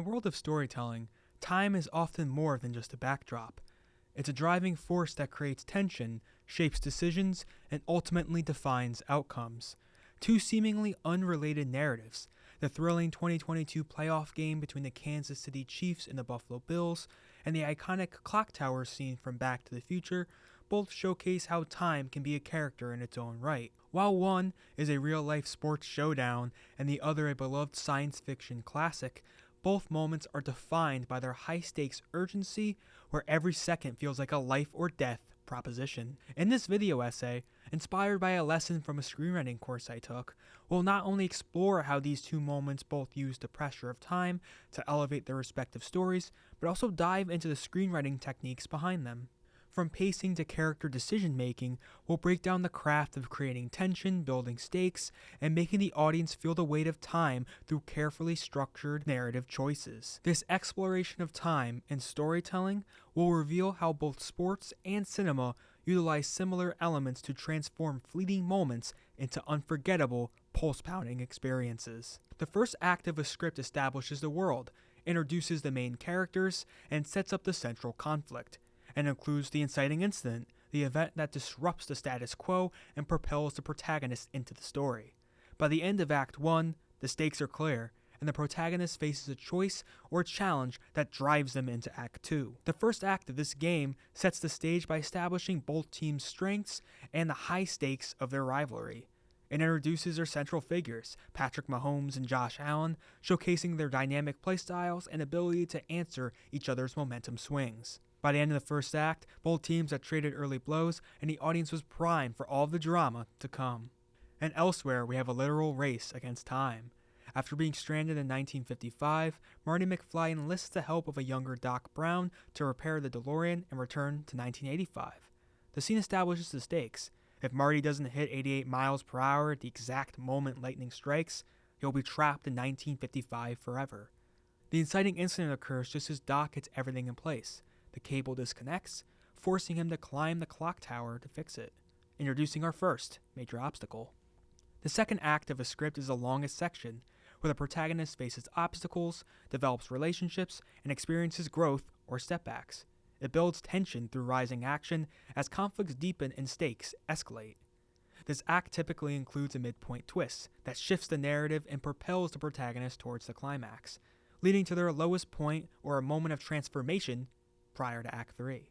world of storytelling, time is often more than just a backdrop. It's a driving force that creates tension, shapes decisions, and ultimately defines outcomes. Two seemingly unrelated narratives, the thrilling 2022 playoff game between the Kansas City Chiefs and the Buffalo Bills, and the iconic clock tower scene from Back to the Future, both showcase how time can be a character in its own right. While one is a real-life sports showdown and the other a beloved science fiction classic, both moments are defined by their high-stakes urgency, where every second feels like a life-or-death proposition. In this video essay, inspired by a lesson from a screenwriting course I took, we'll not only explore how these two moments both use the pressure of time to elevate their respective stories, but also dive into the screenwriting techniques behind them. From pacing to character decision-making, we'll break down the craft of creating tension, building stakes, and making the audience feel the weight of time through carefully structured narrative choices. This exploration of time and storytelling will reveal how both sports and cinema utilize similar elements to transform fleeting moments into unforgettable, pulse-pounding experiences. The first act of a script establishes the world, introduces the main characters, and sets up the central conflict, and includes the inciting incident, the event that disrupts the status quo and propels the protagonist into the story. By the end of Act 1, the stakes are clear, and the protagonist faces a choice or a challenge that drives them into Act 2. The first act of this game sets the stage by establishing both teams' strengths and the high stakes of their rivalry. It introduces their central figures, Patrick Mahomes and Josh Allen, showcasing their dynamic playstyles and ability to answer each other's momentum swings. By the end of the first act, both teams had traded early blows, and the audience was primed for all of the drama to come. And elsewhere, we have a literal race against time. After being stranded in 1955, Marty McFly enlists the help of a younger Doc Brown to repair the DeLorean and return to 1985. The scene establishes the stakes. If Marty doesn't hit 88 miles per hour at the exact moment lightning strikes, he'll be trapped in 1955 forever. The inciting incident occurs just as Doc gets everything in place. The cable disconnects, forcing him to climb the clock tower to fix it, introducing our first major obstacle. The second act of a script is the longest section, where the protagonist faces obstacles, develops relationships, and experiences growth or stepbacks. It builds tension through rising action as conflicts deepen and stakes escalate. This act typically includes a midpoint twist that shifts the narrative and propels the protagonist towards the climax, leading to their lowest point or a moment of transformation prior to Act 3.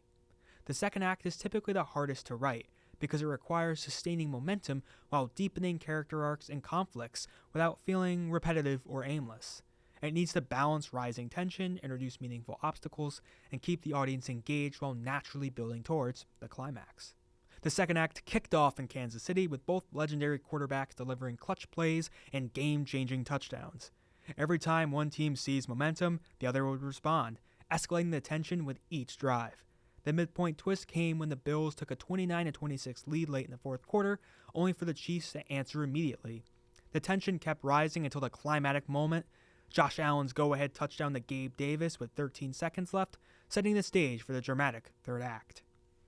The second act is typically the hardest to write because it requires sustaining momentum while deepening character arcs and conflicts without feeling repetitive or aimless. It needs to balance rising tension, introduce meaningful obstacles, and keep the audience engaged while naturally building towards the climax. The second act kicked off in Kansas City with both legendary quarterbacks delivering clutch plays and game-changing touchdowns. Every time one team seized momentum, the other would respond, escalating the tension with each drive. The midpoint twist came when the Bills took a 29-26 lead late in the fourth quarter, only for the Chiefs to answer immediately. The tension kept rising until the climatic moment, Josh Allen's go-ahead touchdown to Gabe Davis with 13 seconds left, setting the stage for the dramatic third act.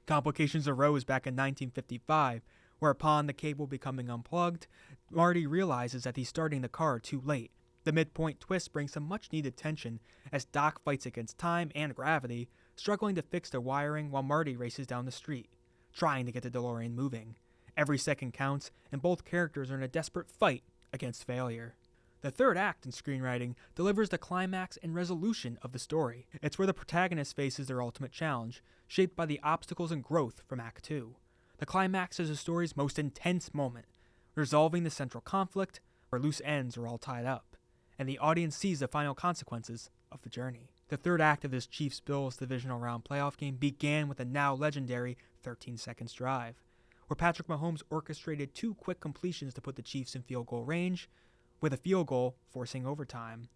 Complications arose back in 1955, whereupon the cable becoming unplugged, Marty realizes that he's starting the car too late. The midpoint twist brings some much-needed tension as Doc fights against time and gravity, struggling to fix the wiring while Marty races down the street, trying to get the DeLorean moving. Every second counts, and both characters are in a desperate fight against failure. The third act in screenwriting delivers the climax and resolution of the story. It's where the protagonist faces their ultimate challenge, shaped by the obstacles and growth from Act 2. The climax is the story's most intense moment, resolving the central conflict where loose ends are all tied up, and the audience sees the final consequences of the journey. The third act of this Chiefs-Bills divisional round playoff game began with the now legendary 13 seconds drive, where Patrick Mahomes orchestrated two quick completions to put the Chiefs in field goal range, with a field goal forcing overtime.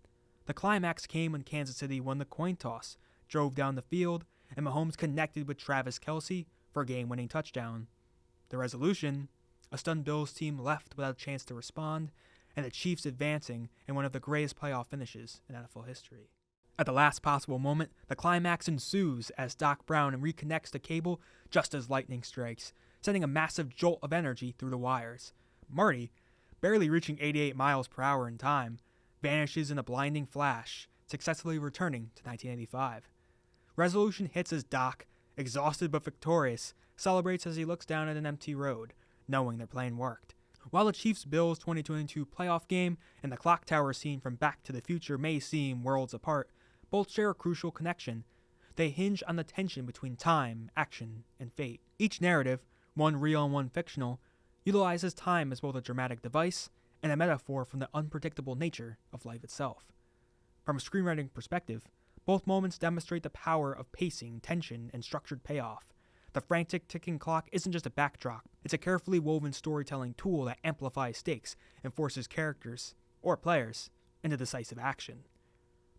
The climax came when Kansas City won the coin toss, drove down the field, and Mahomes connected with Travis Kelce for a game-winning touchdown. The resolution, a stunned Bills team left without a chance to respond, and the Chiefs advancing in one of the greatest playoff finishes in NFL history. At the last possible moment, the climax ensues as Doc Brown reconnects the cable just as lightning strikes, sending a massive jolt of energy through the wires. Marty, barely reaching 88 miles per hour in time, vanishes in a blinding flash, successfully returning to 1985. Resolution hits as Doc, exhausted but victorious, celebrates as he looks down at an empty road, knowing their plan worked. While the Chiefs-Bills 2022 playoff game and the clock tower scene from Back to the Future may seem worlds apart, both share a crucial connection. They hinge on the tension between time, action, and fate. Each narrative, one real and one fictional, utilizes time as both a dramatic device and a metaphor from the unpredictable nature of life itself. From a screenwriting perspective, both moments demonstrate the power of pacing, tension, and structured payoff. The frantic ticking clock isn't just a backdrop, it's a carefully woven storytelling tool that amplifies stakes and forces characters, or players, into decisive action.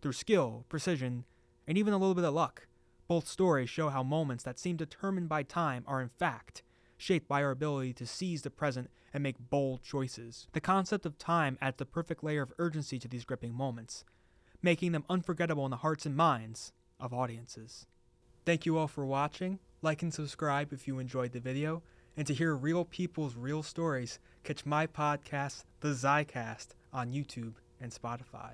Through skill, precision, and even a little bit of luck, both stories show how moments that seem determined by time are in fact shaped by our ability to seize the present and make bold choices. The concept of time adds the perfect layer of urgency to these gripping moments, making them unforgettable in the hearts and minds of audiences. Thank you all for watching. Like and subscribe if you enjoyed the video, and to hear real people's real stories, catch my podcast, The Zicast, on YouTube and Spotify.